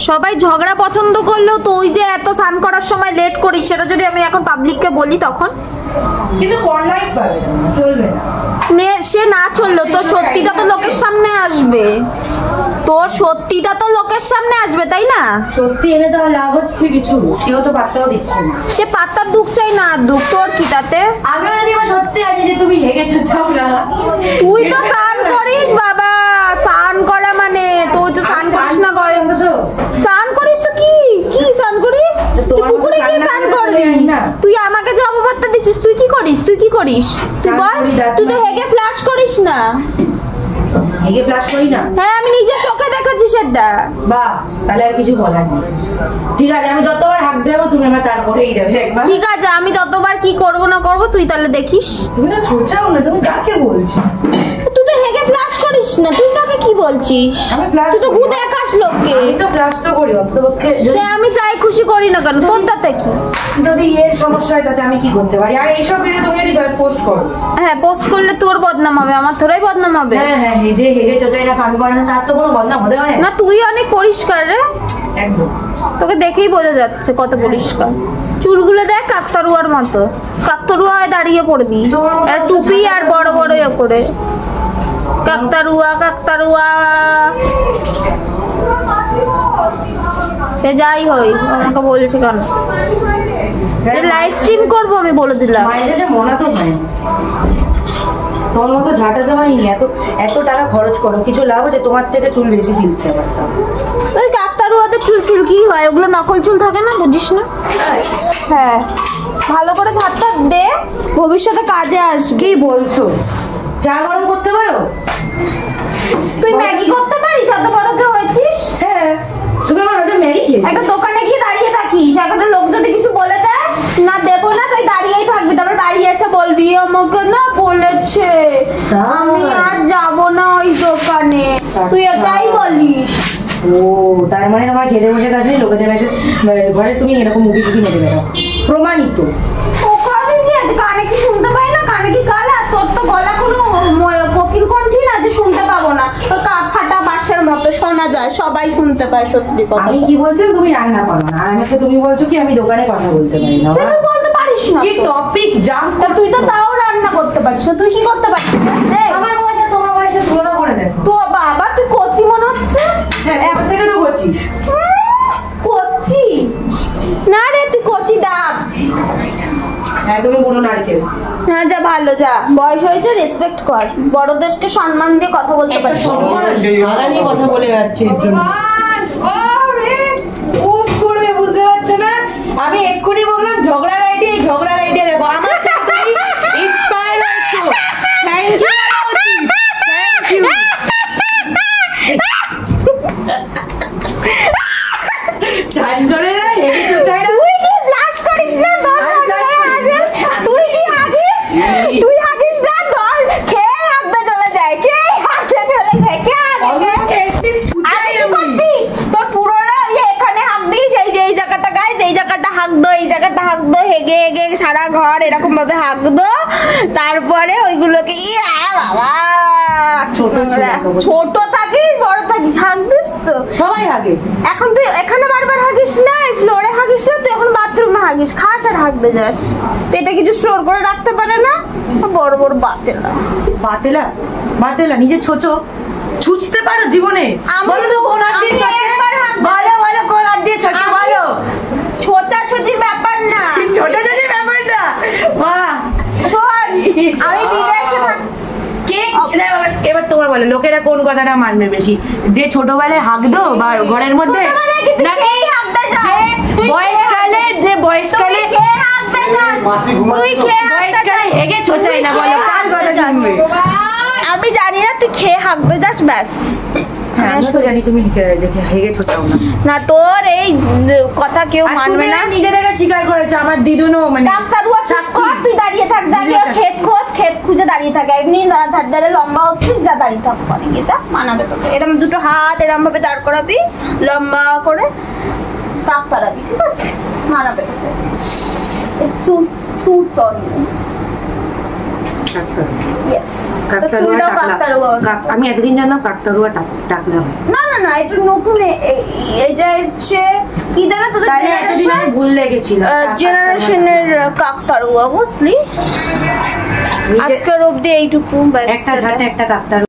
সবাই ঝগড়া পছন্দ করলেও তো ওই যে এত স্নান করার সময় লেট করি, সেটা যদি আমি এখন পাবলিককে বলি তখন কিন্তু কর্নাইট পাবে না, চলবে না। সে না চললো তোর সত্যিটা তো লোকের সামনে আসবে, তোর সত্যিটা তো লোকের সামনে আসবে, তাই না? সত্যি এনে তো লাভ হচ্ছে কিছু, কেউ তো পাত্তাও দিচ্ছে না। সে পাত্তার দুঃখ চাই না দুঃখ, তোর কি তাতে? আমিও যদি আমার সত্যি আনি যে তুমি হেগেছো ঝগড়া, তুই তো স্নান করিস বাবা, স্নান করা মানে তুই তো স্নান করিস না, করে স্নান করিস তো কি কি স্নান করিস? তুই পুকুরে গিয়ে স্নান করবি? তুই আমাকে যে অপবাদটা দিচ্ছিস, তুই কি করিস? তুই কি করিস তুই বল? তুই তো হেগে ফ্লাশ করিস না। হেগে ফ্লাশ করি না? হ্যাঁ আমি নিজের চোখে দেখেছি সেটা। বাহ, তাহলে আর কিছু বলার নেই। ঠিক আছে, আমি যতবার হাত দেবো তুমি আমার তারপরেই যাবে একবার। ঠিক আছে, আমি যতবার কি করব না করব তুই তাহলে দেখিস। তুমি তো ছোটাও না, তুমি কাকে বলছো? তুই তো হেগে ফ্লাশ করিস না, তুই কাকে কি বলছিস? তুই তো ভূত দেখাস লোককে। আমি তো ফ্লাশ তো করি অন্তপক্ষে, সে আমি চাই খুশি করি না কেন, তোর তাতে কি? যদি এর সমস্যা হয় তাতে আমি কি করতে পারি? আর এইসব ভিডিও তুমি যদি পোস্ট করো, হ্যাঁ পোস্ট করলে তোর বদনাম হবে, আমার থোড়াই বদনাম হবে। হ্যাঁ হ্যাঁ, হেগে চোচাই না স্নান করে না, তার তো কোনো বদনাম হতে পারে না। তুই অনেক পরিষ্কার রে, একদম। তোকে দেখেই বোঝা যাচ্ছে কত পরিষ্কার। চুলগুলো দেখ কাকতারুয়ার মতো, কাকতারুয়া হয়ে দাঁড়িয়ে পড়বি, আর টুপি আর বড় বড় ইয়ে করে কাকতারুয়া কাকতারুয়া। সে যাই হই, আমাকে বলছে কেন? লাইভ স্ট্রিম করবো আমি বলে দিলাম। মায়ের যে মনে তো হয় তোমার মতো ঝাঁটাতে হয়নি, এত টাকা খরচ করো, কিছু লাভ হচ্ছে? তোমার থেকে চুল বেশি সিল্কতে পারতাম। ওই কাকতারুয়াদের চুল সিল্কি হয়, ওগুলো নকল চুল থাকে না, বুঝিস না? হ্যাঁ ভালো করে ছাড়টা দে, ভবিষ্যতে কাজে আসবে। কি বলছো? চা গরম করতে পারো? তুই ম্যাগি করতে পারিস? এত বড় যে হয়েছিস। হ্যাঁ, তুমি আমার হাতে ম্যাগি খেয়েছো। একটা দোকানে গিয়ে দাঁড়িয়ে থাকিস, একটা লোক যদি কিছু বলে দেয় না দেবো না, তুই দাঁড়িয়েই থাকবি, তারপর বাড়ি এসে বলবি আমাকে না বলেছে, আমি আর যাবো না ওই দোকানে। তুই এটাই বলিস। ও তার মানে তোমার খেতে বসে গেছে লোকেদের এসে ঘরে তুমি এরকম মুখি টুকি মেরে বেড়াও, প্রমাণিত। ওখানে কি আছে? কানে কি শুনতে পাই না? কানে কি কালা? তোর তো গলা কোনো কোকিল কণ্ঠী না যে শুনতে পাবো না, তোর কাপ ফাটা বাঁশের মতো শোনা যায়, সবাই শুনতে পায় সত্যি কথা। আমি কি বলছি, তুমি রান্না পারো না, আর আমাকে তুমি বলছো কি আমি দোকানে কথা বলতে পারি না? তুই বলতে পারিস না, কি টপিক জাম। তুই তো তাও রান্না করতে পারিস না, তুই কি করতে পারিস? আমার বয়সে তোমার বয়সে তুলনা করে দেখো তো বাবা তুই কচি মনে হচ্ছে। হ্যাঁ, এখন থেকে তো করছিস। কচি না রে, তুই কচি ডাব। হ্যাঁ, তুমি বুড়ো নারকেল। হ্যাঁ যা, ভালো যা, বয়স হয়েছে, রেসপেক্ট কর, বড়দেরকে সম্মান দিয়ে কথা বলতে পারিস। নিয়ে কথা বলে যাচ্ছে এর জন্য বুঝতে পারছো না? আমি এক্ষুনি বললাম ঝগড়ার আইডিয়া, এই ঝগড়ার আইডিয়া দেখো আমার তুমি ইন্সপায়ার হয়েছো। Thank you, thank you. চান করে না হেভি চোচাই না। তুই কি ব্লাশ করিস না? তুই কি হাগিস? তুই হাগিস না? ধর খেয়ে হাগতে চলে যায়, খেয়ে হাগতে চলে যায়, কে তোর পুরোটা এখানে হাগ দিস, এই যে এই জায়গাটা গায়ে, এই জায়গাটা হাগ দো, এই জায়গাটা হাগ দো, হেগে হেগে সারা ঘর এরকম ভাবে হাগ দো, তারপরে ওইগুলোকে বাবা ছোট থাকিস বড় থাকিস হাগ দিস তো সবাই হাগে। এখন তুই এখানে বারবার হাগিস না, এই ফ্লোরে হাগিস না, তুই এখন বাথরুমে হাগিস, খাস আর হাগতে যাস। পেটে কিছু স্টোর করে রাখতে পারে না, বড় বড় বাতেলা বাতেলা বাতেলা নিজে ছোচো ছুঁচতে পারো জীবনে? বলো তো কোন হাত দিয়ে ছকে? বলো বলো কোন হাত দিয়ে ছকে বলো? ছোটাছুটির ব্যাপার না, ছোটাছুটির ব্যাপার না। বাহ, শোন আমি বিদেশে কে এবার তোমার বলো লোকেরা কোন কথাটা মানবে বেশি, যে ছোটবেলায় হাগদো বা ঘরের মধ্যে, নাকি বয়সকালে, যে বয়সকালে বয়সকালে হেগে ছোচাই না? বলো কার কথা শুনবে? আমি জানি না, তুই খেয়ে হাঁকবে যাস ব্যাস। হ্যাঁ, আমি তো জানি তুমি হেগে ছোচাও না। না তোর এই কথা কেউ মানবে না, নিজে থেকে স্বীকার করেছে। আমার দিদুনও মানে তুই দাঁড়িয়ে থাক, দাঁড়িয়ে ক্ষেত খোঁজ, ক্ষেত খুঁজে দাঁড়িয়ে থাক, এমনি ধার ধারে লম্বা হচ্ছিস, যা দাঁড়িয়ে থাক, পরে গিয়ে যা মানাবে তোকে। এরকম দুটো হাত এরকম ভাবে দাঁড় করাবি, লম্বা করে তাক তাড়াবি, ঠিক আছে? মানাবে তোকে। ইয়েস কাকতারুয়া আমি এতদিন জানতাম কাকতারুয়া টাকলা। না না না, এটা নতুন, এটা হচ্ছে কি জানো তোদের ভুল লেগেছিল জেনারেশনের কাকতারুয়া, বুঝলি? আজকের অবধি এইটুকু, একটা ঝাঁটে একটা কাকতারুয়া।